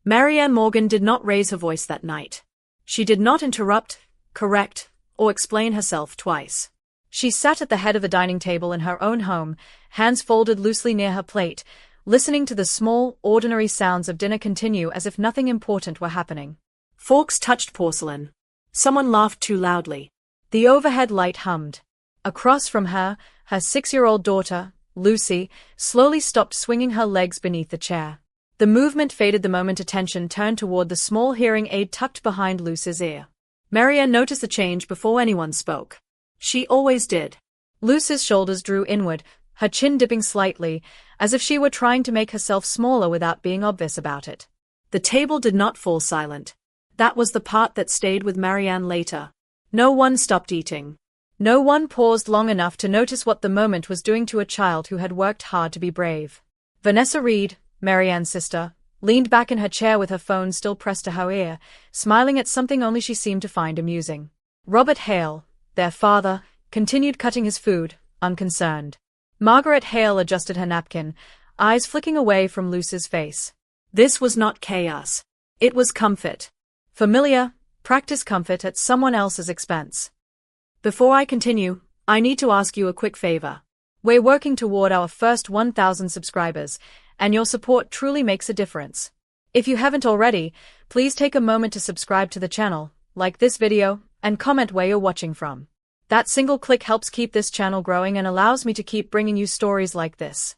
Marianne Morgan did not raise her voice that night. She did not interrupt, correct, or explain herself twice. She sat at the head of the dining table in her own home, hands folded loosely near her plate, listening to the small, ordinary sounds of dinner continue as if nothing important were happening. Forks touched porcelain. Someone laughed too loudly. The overhead light hummed. Across from her, her 6-year-old daughter, Lucy, slowly stopped swinging her legs beneath the chair. The movement faded the moment attention turned toward the small hearing aid tucked behind Lucy's ear. Marianne noticed the change before anyone spoke. She always did. Lucy's shoulders drew inward, her chin dipping slightly, as if she were trying to make herself smaller without being obvious about it. The table did not fall silent. That was the part that stayed with Marianne later. No one stopped eating. No one paused long enough to notice what the moment was doing to a child who had worked hard to be brave. Vanessa Reed, Marianne's sister, leaned back in her chair with her phone still pressed to her ear, smiling at something only she seemed to find amusing. Robert Hale, their father, continued cutting his food, unconcerned. Margaret Hale adjusted her napkin, eyes flicking away from Lucy's face. This was not chaos. It was comfort. Familiar, practiced comfort at someone else's expense. Before I continue, I need to ask you a quick favor. We're working toward our first 1,000 subscribers, and your support truly makes a difference. If you haven't already, please take a moment to subscribe to the channel, like this video, and comment where you're watching from. That single click helps keep this channel growing and allows me to keep bringing you stories like this.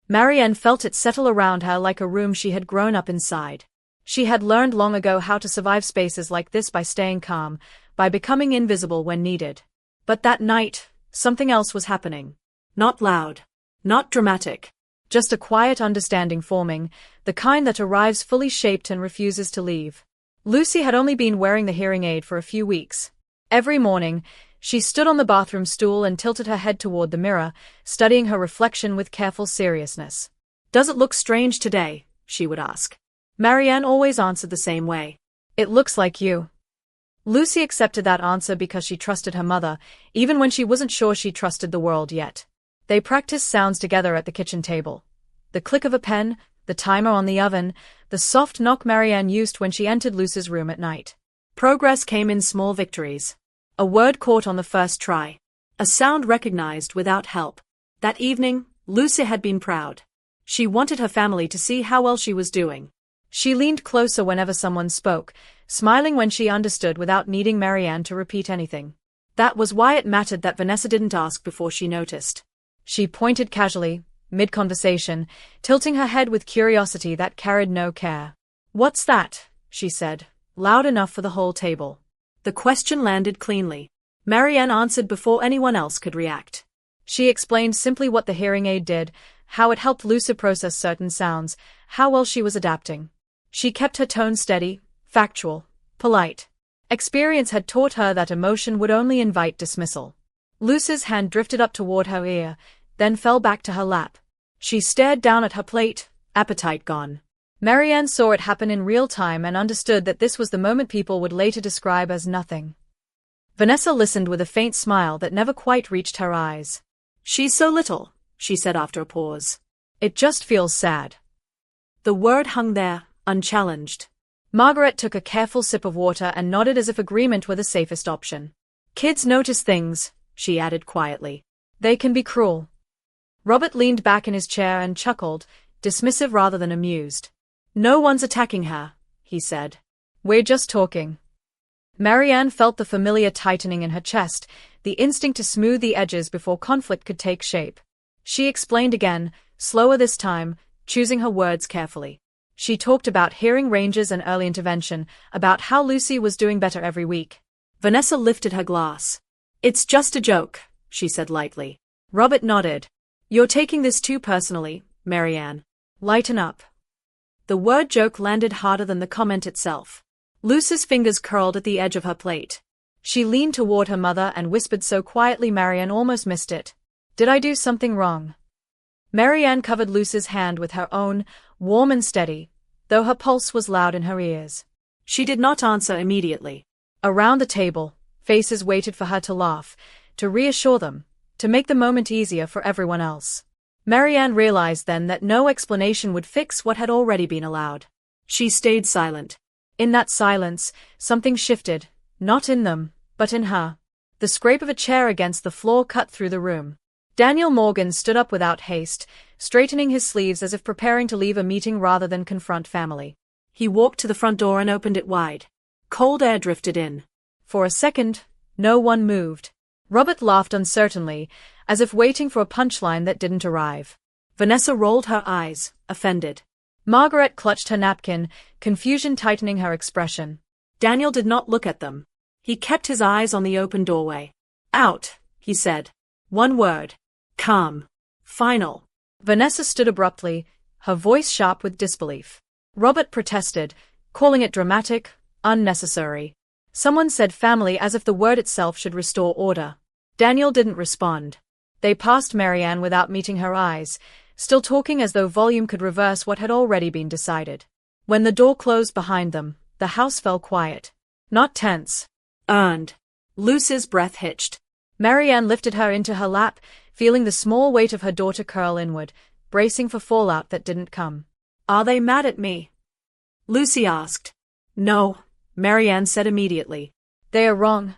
Marianne felt it settle around her like a room she had grown up inside. She had learned long ago how to survive spaces like this by staying calm, by becoming invisible when needed. But that night, something else was happening. Not loud. Not dramatic. Just a quiet understanding forming, the kind that arrives fully shaped and refuses to leave. Lucy had only been wearing the hearing aid for a few weeks. Every morning, she stood on the bathroom stool and tilted her head toward the mirror, studying her reflection with careful seriousness. "Does it look strange today?" she would ask. Marianne always answered the same way. "It looks like you." Lucy accepted that answer because she trusted her mother, even when she wasn't sure she trusted the world yet. They practiced sounds together at the kitchen table. The click of a pen, the timer on the oven, the soft knock Marianne used when she entered Lucy's room at night. Progress came in small victories. A word caught on the first try. A sound recognized without help. That evening, Lucy had been proud. She wanted her family to see how well she was doing. She leaned closer whenever someone spoke, smiling when she understood without needing Marianne to repeat anything. That was why it mattered that Vanessa didn't ask before she noticed. She pointed casually, mid-conversation, tilting her head with curiosity that carried no care. "What's that?" she said, loud enough for the whole table. The question landed cleanly. Marianne answered before anyone else could react. She explained simply what the hearing aid did, how it helped Lucy process certain sounds, how well she was adapting. She kept her tone steady, factual, polite. Experience had taught her that emotion would only invite dismissal. Lucy's hand drifted up toward her ear, then fell back to her lap. She stared down at her plate, appetite gone. Marianne saw it happen in real time and understood that this was the moment people would later describe as nothing. Vanessa listened with a faint smile that never quite reached her eyes. "She's so little," she said after a pause. "It just feels sad." The word hung there, unchallenged. Margaret took a careful sip of water and nodded as if agreement were the safest option. "Kids notice things," she added quietly. "They can be cruel." Robert leaned back in his chair and chuckled, dismissive rather than amused. "No one's attacking her," he said. "We're just talking." Marianne felt the familiar tightening in her chest, the instinct to smooth the edges before conflict could take shape. She explained again, slower this time, choosing her words carefully. She talked about hearing ranges and early intervention, about how Lucy was doing better every week. Vanessa lifted her glass. "It's just a joke," she said lightly. Robert nodded. "You're taking this too personally, Marianne. Lighten up." The word joke landed harder than the comment itself. Lucy's fingers curled at the edge of her plate. She leaned toward her mother and whispered so quietly Marianne almost missed it. "Did I do something wrong?" Marianne covered Lucy's hand with her own, warm and steady, though her pulse was loud in her ears. She did not answer immediately. Around the table, faces waited for her to laugh, to reassure them, to make the moment easier for everyone else. Marianne realized then that no explanation would fix what had already been allowed. She stayed silent. In that silence, something shifted, not in them, but in her. The scrape of a chair against the floor cut through the room. Daniel Morgan stood up without haste, straightening his sleeves as if preparing to leave a meeting rather than confront family. He walked to the front door and opened it wide. Cold air drifted in. For a second, no one moved. Robert laughed uncertainly, as if waiting for a punchline that didn't arrive. Vanessa rolled her eyes, offended. Margaret clutched her napkin, confusion tightening her expression. Daniel did not look at them. He kept his eyes on the open doorway. Out, he said. One word. Calm. Final. Vanessa stood abruptly, her voice sharp with disbelief. Robert protested, calling it dramatic, unnecessary. Someone said family as if the word itself should restore order. Daniel didn't respond. They passed Marianne without meeting her eyes, still talking as though volume could reverse what had already been decided. When the door closed behind them, the house fell quiet. Not tense. Earned. Lucy's breath hitched. Marianne lifted her into her lap, feeling the small weight of her daughter curl inward, bracing for fallout that didn't come. Are they mad at me? Lucy asked. No, Marianne said immediately. They are wrong.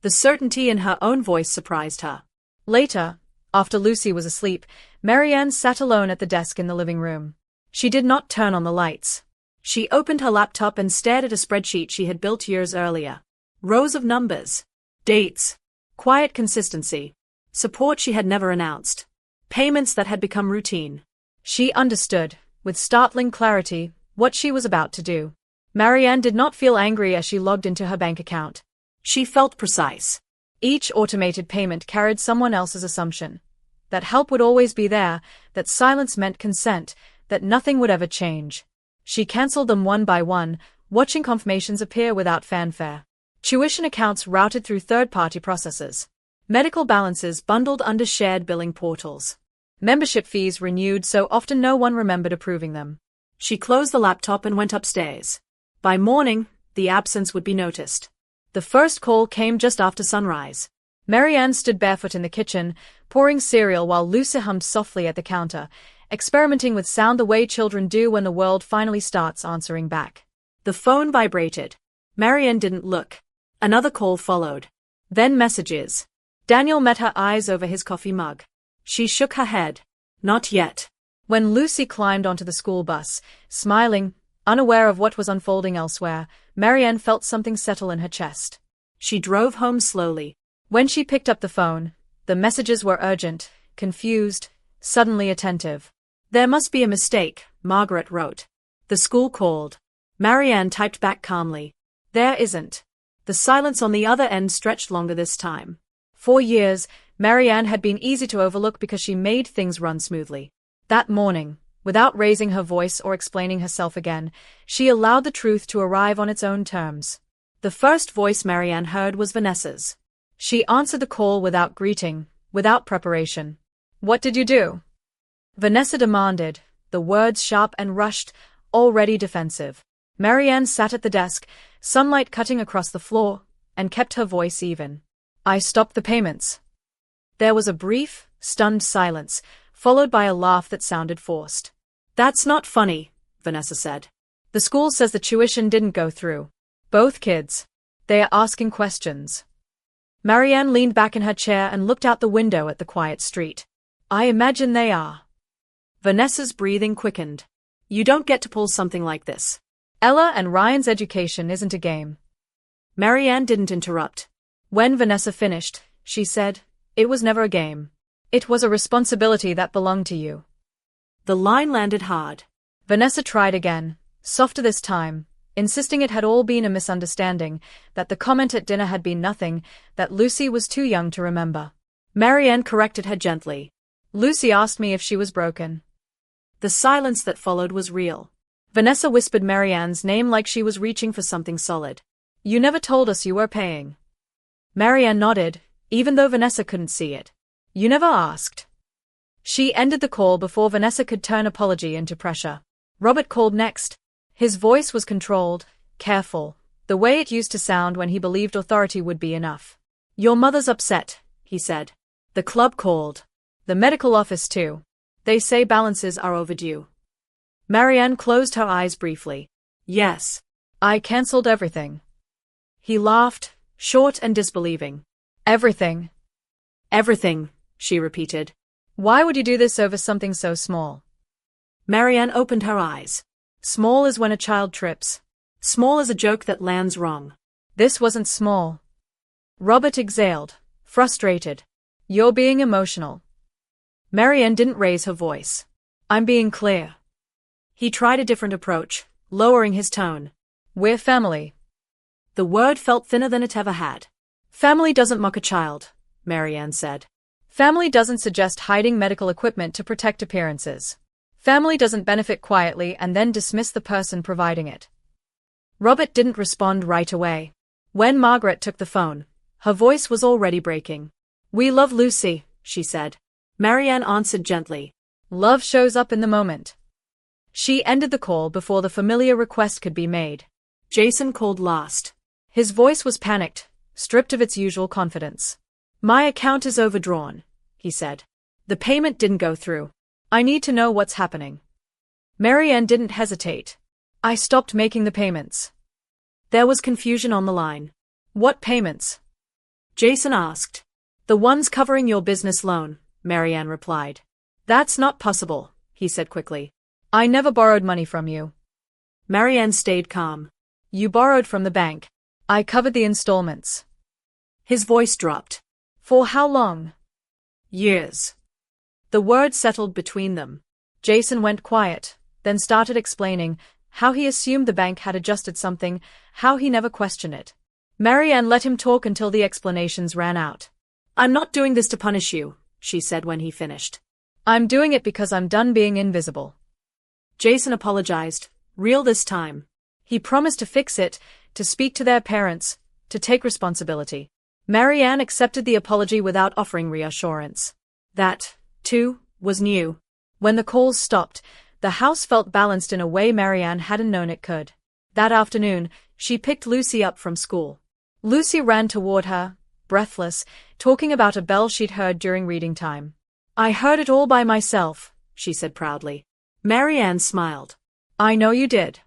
The certainty in her own voice surprised her. Later, after Lucy was asleep, Marianne sat alone at the desk in the living room. She did not turn on the lights. She opened her laptop and stared at a spreadsheet she had built years earlier. Rows of numbers. Dates. Quiet consistency. Support she had never announced. Payments that had become routine. She understood, with startling clarity, what she was about to do. Marianne did not feel angry as she logged into her bank account. She felt precise. Each automated payment carried someone else's assumption. That help would always be there, that silence meant consent, that nothing would ever change. She cancelled them one by one, watching confirmations appear without fanfare. Tuition accounts routed through third-party processors. Medical balances bundled under shared billing portals. Membership fees renewed so often no one remembered approving them. She closed the laptop and went upstairs. By morning, the absence would be noticed. The first call came just after sunrise. Marianne stood barefoot in the kitchen, pouring cereal while Lucy hummed softly at the counter, experimenting with sound the way children do when the world finally starts answering back. The phone vibrated. Marianne didn't look. Another call followed. Then messages. Daniel met her eyes over his coffee mug. She shook her head. Not yet. When Lucy climbed onto the school bus, smiling, unaware of what was unfolding elsewhere, Marianne felt something settle in her chest. She drove home slowly. When she picked up the phone, the messages were urgent, confused, suddenly attentive. There must be a mistake, Margaret wrote. The school called. Marianne typed back calmly. There isn't. The silence on the other end stretched longer this time. For years, Marianne had been easy to overlook because she made things run smoothly. That morning, without raising her voice or explaining herself again, she allowed the truth to arrive on its own terms. The first voice Marianne heard was Vanessa's. She answered the call without greeting, without preparation. What did you do? Vanessa demanded, the words sharp and rushed, already defensive. Marianne sat at the desk, sunlight cutting across the floor, and kept her voice even. I stopped the payments. There was a brief, stunned silence, followed by a laugh that sounded forced. That's not funny, Vanessa said. The school says the tuition didn't go through. Both kids. They are asking questions. Marianne leaned back in her chair and looked out the window at the quiet street. I imagine they are. Vanessa's breathing quickened. You don't get to pull something like this. Ella and Ryan's education isn't a game. Marianne didn't interrupt. When Vanessa finished, she said, it was never a game. It was a responsibility that belonged to you. The line landed hard. Vanessa tried again, softer this time, insisting it had all been a misunderstanding, that the comment at dinner had been nothing, that Lucy was too young to remember. Marianne corrected her gently. Lucy asked me if she was broken. The silence that followed was real. Vanessa whispered Marianne's name like she was reaching for something solid. You never told us you were paying. Marianne nodded, even though Vanessa couldn't see it. You never asked. She ended the call before Vanessa could turn apology into pressure. Robert called next. His voice was controlled, careful, the way it used to sound when he believed authority would be enough. Your mother's upset, he said. The club called. The medical office too. They say balances are overdue. Marianne closed her eyes briefly. Yes. I cancelled everything. He laughed, short and disbelieving. Everything. Everything, she repeated. Why would you do this over something so small? Marianne opened her eyes. Small as when a child trips. Small as a joke that lands wrong. This wasn't small. Robert exhaled, frustrated. You're being emotional. Marianne didn't raise her voice. I'm being clear. He tried a different approach, lowering his tone. We're family. The word felt thinner than it ever had. Family doesn't mock a child, Marianne said. Family doesn't suggest hiding medical equipment to protect appearances. Family doesn't benefit quietly and then dismiss the person providing it. Robert didn't respond right away. When Margaret took the phone, her voice was already breaking. We love Lucy, she said. Marianne answered gently. Love shows up in the moment. She ended the call before the familiar request could be made. Jason called last. His voice was panicked, stripped of its usual confidence. My account is overdrawn, he said. The payment didn't go through. I need to know what's happening. Marianne didn't hesitate. I stopped making the payments. There was confusion on the line. What payments? Jason asked. The ones covering your business loan, Marianne replied. That's not possible, he said quickly. I never borrowed money from you. Marianne stayed calm. You borrowed from the bank. I covered the installments. His voice dropped. For how long? Years. The words settled between them. Jason went quiet, then started explaining how he assumed the bank had adjusted something, how he never questioned it. Marianne let him talk until the explanations ran out. I'm not doing this to punish you, she said when he finished. I'm doing it because I'm done being invisible. Jason apologized, real this time. He promised to fix it, to speak to their parents, to take responsibility. Marianne accepted the apology without offering reassurance. That, too, was new. When the calls stopped, the house felt balanced in a way Marianne hadn't known it could. That afternoon, she picked Lucy up from school. Lucy ran toward her, breathless, talking about a bell she'd heard during reading time. I heard it all by myself, she said proudly. Marianne smiled. I know you did.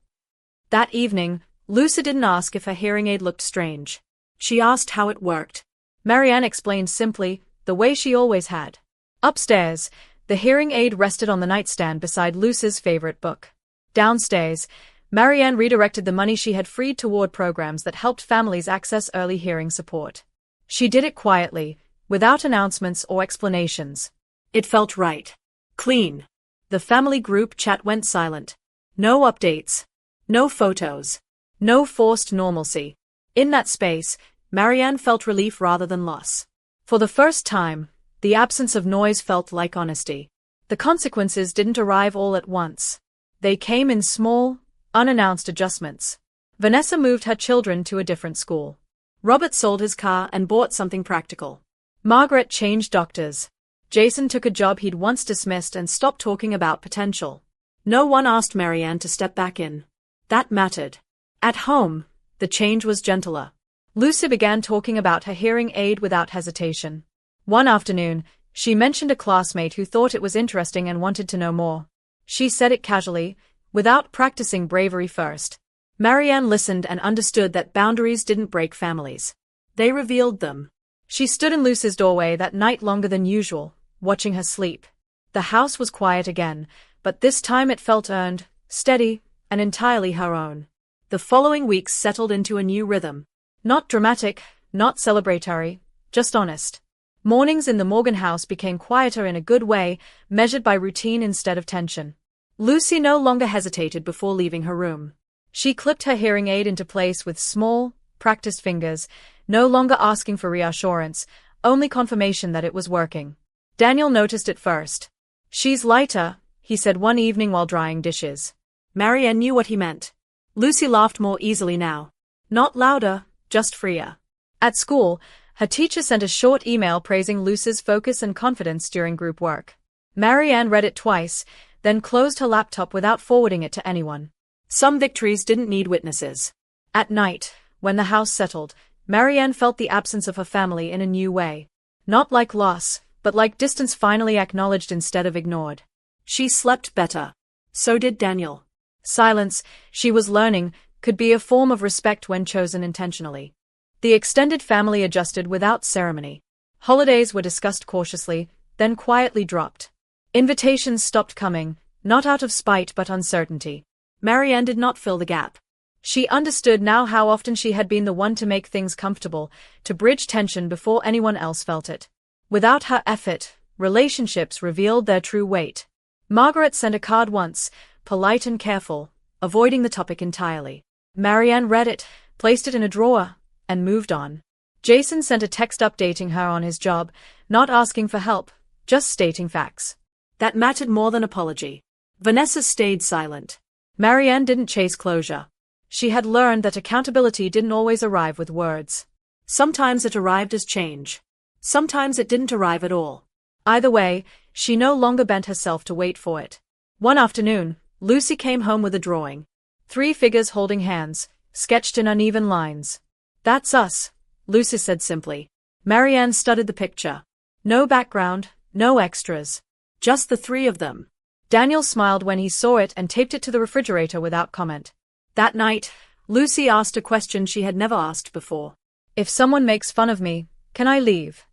That evening, Lucy didn't ask if her hearing aid looked strange. She asked how it worked. Marianne explained simply, the way she always had. Upstairs, the hearing aid rested on the nightstand beside Lucy's favorite book. Downstairs, Marianne redirected the money she had freed toward programs that helped families access early hearing support. She did it quietly, without announcements or explanations. It felt right. Clean. The family group chat went silent. No updates. No photos. No forced normalcy. In that space, Marianne felt relief rather than loss. For the first time, the absence of noise felt like honesty. The consequences didn't arrive all at once. They came in small, unannounced adjustments. Vanessa moved her children to a different school. Robert sold his car and bought something practical. Margaret changed doctors. Jason took a job he'd once dismissed and stopped talking about potential. No one asked Marianne to step back in. That mattered. At home, the change was gentler. Lucy began talking about her hearing aid without hesitation. One afternoon, she mentioned a classmate who thought it was interesting and wanted to know more. She said it casually, without practicing bravery first. Marianne listened and understood that boundaries didn't break families. They revealed them. She stood in Lucy's doorway that night longer than usual, watching her sleep. The house was quiet again, but this time it felt earned, steady, and entirely her own. The following weeks settled into a new rhythm. Not dramatic, not celebratory, just honest. Mornings in the Morgan house became quieter in a good way, measured by routine instead of tension. Lucy no longer hesitated before leaving her room. She clipped her hearing aid into place with small, practiced fingers, no longer asking for reassurance, only confirmation that it was working. Daniel noticed it first. She's lighter, he said one evening while drying dishes. Marianne knew what he meant. Lucy laughed more easily now. Not louder, just freer. At school, her teacher sent a short email praising Lucy's focus and confidence during group work. Marianne read it twice, then closed her laptop without forwarding it to anyone. Some victories didn't need witnesses. At night, when the house settled, Marianne felt the absence of her family in a new way. Not like loss, but like distance finally acknowledged instead of ignored. She slept better. So did Daniel. Silence, she was learning, could be a form of respect when chosen intentionally. The extended family adjusted without ceremony. Holidays were discussed cautiously, then quietly dropped. Invitations stopped coming, not out of spite but uncertainty. Marianne did not fill the gap. She understood now how often she had been the one to make things comfortable, to bridge tension before anyone else felt it. Without her effort, relationships revealed their true weight. Margaret sent a card once, polite and careful, avoiding the topic entirely. Marianne read it, placed it in a drawer, and moved on. Jason sent a text updating her on his job, not asking for help, just stating facts. That mattered more than apology. Vanessa stayed silent. Marianne didn't chase closure. She had learned that accountability didn't always arrive with words. Sometimes it arrived as change. Sometimes it didn't arrive at all. Either way, she no longer bent herself to wait for it. One afternoon, Lucy came home with a drawing. 3 figures holding hands, sketched in uneven lines. "That's us," Lucy said simply. Marianne studied the picture. No background, no extras. Just the 3 of them. Daniel smiled when he saw it and taped it to the refrigerator without comment. That night, Lucy asked a question she had never asked before. "If someone makes fun of me, can I leave?"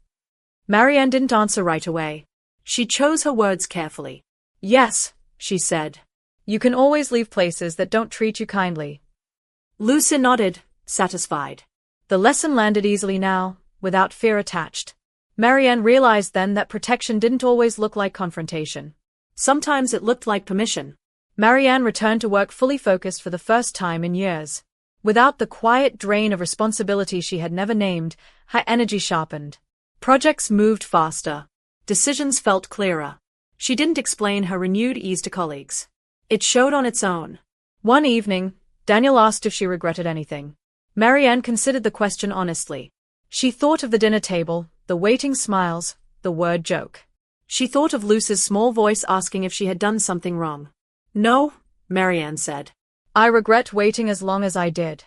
Marianne didn't answer right away. She chose her words carefully. "Yes," she said. "You can always leave places that don't treat you kindly." Lucy nodded, satisfied. The lesson landed easily now, without fear attached. Marianne realized then that protection didn't always look like confrontation. Sometimes it looked like permission. Marianne returned to work fully focused for the first time in years. Without the quiet drain of responsibility she had never named, her energy sharpened. Projects moved faster. Decisions felt clearer. She didn't explain her renewed ease to colleagues. It showed on its own. One evening, Daniel asked if she regretted anything. Marianne considered the question honestly. She thought of the dinner table, the waiting smiles, the word joke. She thought of Lucy's small voice asking if she had done something wrong. "No," Marianne said. "I regret waiting as long as I did."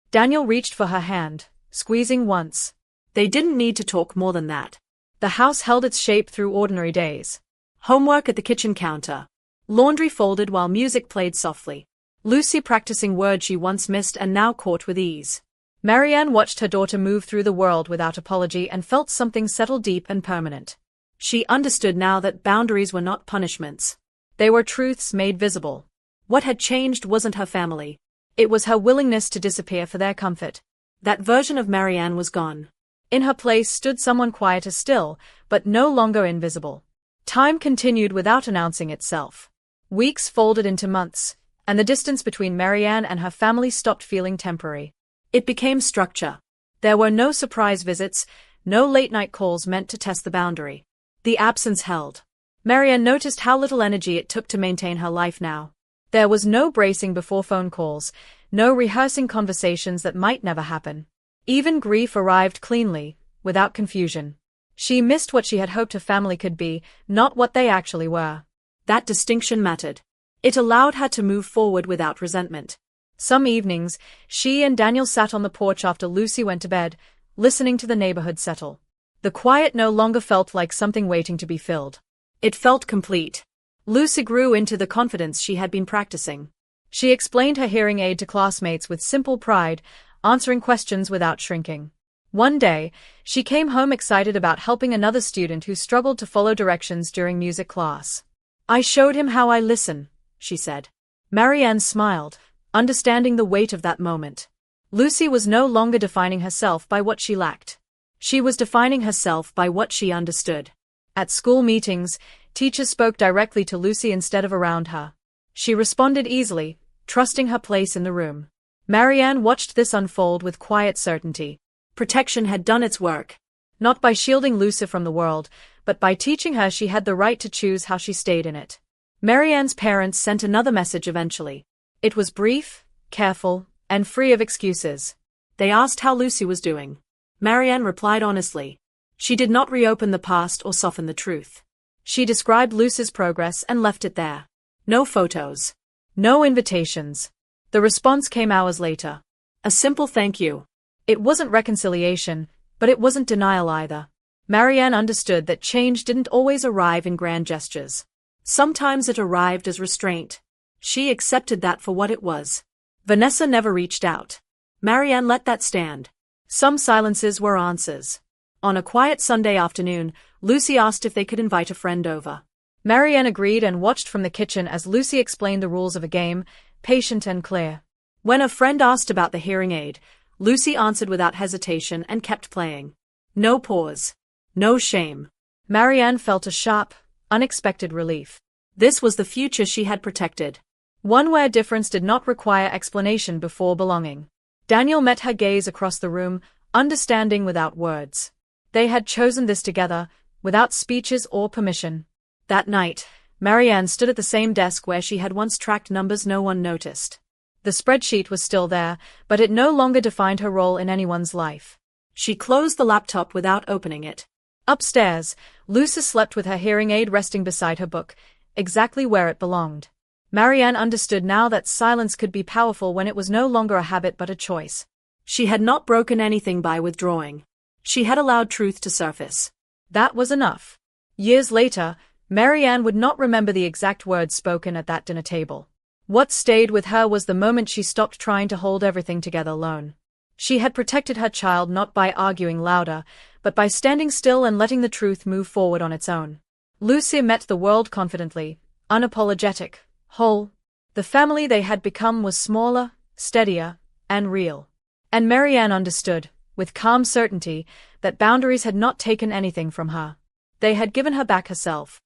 Daniel reached for her hand, squeezing once. They didn't need to talk more than that. The house held its shape through ordinary days. Homework at the kitchen counter. Laundry folded while music played softly. Lucy practicing words she once missed and now caught with ease. Marianne watched her daughter move through the world without apology and felt something settle deep and permanent. She understood now that boundaries were not punishments. They were truths made visible. What had changed wasn't her family. It was her willingness to disappear for their comfort. That version of Marianne was gone. In her place stood someone quieter still, but no longer invisible. Time continued without announcing itself. Weeks folded into months, and the distance between Marianne and her family stopped feeling temporary. It became structure. There were no surprise visits, no late-night calls meant to test the boundary. The absence held. Marianne noticed how little energy it took to maintain her life now. There was no bracing before phone calls, no rehearsing conversations that might never happen. Even grief arrived cleanly, without confusion. She missed what she had hoped her family could be, not what they actually were. That distinction mattered. It allowed her to move forward without resentment. Some evenings, she and Daniel sat on the porch after Lucy went to bed, listening to the neighborhood settle. The quiet no longer felt like something waiting to be filled. It felt complete. Lucy grew into the confidence she had been practicing. She explained her hearing aid to classmates with simple pride, answering questions without shrinking. One day, she came home excited about helping another student who struggled to follow directions during music class. "I showed him how I listen," she said. Marianne smiled, understanding the weight of that moment. Lucy was no longer defining herself by what she lacked. She was defining herself by what she understood. At school meetings, teachers spoke directly to Lucy instead of around her. She responded easily, trusting her place in the room. Marianne watched this unfold with quiet certainty. Protection had done its work. Not by shielding Lucy from the world, but by teaching her she had the right to choose how she stayed in it. Marianne's parents sent another message eventually. It was brief, careful, and free of excuses. They asked how Lucy was doing. Marianne replied honestly. She did not reopen the past or soften the truth. She described Lucy's progress and left it there. No photos. No invitations. The response came hours later. A simple thank you. It wasn't reconciliation, but it wasn't denial either. Marianne understood that change didn't always arrive in grand gestures. Sometimes it arrived as restraint. She accepted that for what it was. Vanessa never reached out. Marianne let that stand. Some silences were answers. On a quiet Sunday afternoon, Lucy asked if they could invite a friend over. Marianne agreed and watched from the kitchen as Lucy explained the rules of a game, patient and clear. When a friend asked about the hearing aid, Lucy answered without hesitation and kept playing. No pause. No shame. Marianne felt a sharp, unexpected relief. This was the future she had protected. One where difference did not require explanation before belonging. Daniel met her gaze across the room, understanding without words. They had chosen this together, without speeches or permission. That night, Marianne stood at the same desk where she had once tracked numbers no one noticed. The spreadsheet was still there, but it no longer defined her role in anyone's life. She closed the laptop without opening it. Upstairs, Lucy slept with her hearing aid resting beside her book, exactly where it belonged. Marianne understood now that silence could be powerful when it was no longer a habit but a choice. She had not broken anything by withdrawing. She had allowed truth to surface. That was enough. Years later, Marianne would not remember the exact words spoken at that dinner table. What stayed with her was the moment she stopped trying to hold everything together alone. She had protected her child not by arguing louder, but by standing still and letting the truth move forward on its own. Lucy met the world confidently, unapologetic, whole. The family they had become was smaller, steadier, and real. And Marianne understood, with calm certainty, that boundaries had not taken anything from her. They had given her back herself.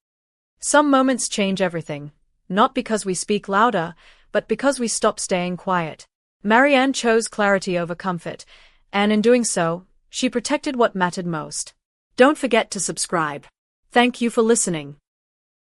Some moments change everything, not because we speak louder, but because we stop staying quiet. Marianne chose clarity over comfort, and in doing so, she protected what mattered most. Don't forget to subscribe. Thank you for listening.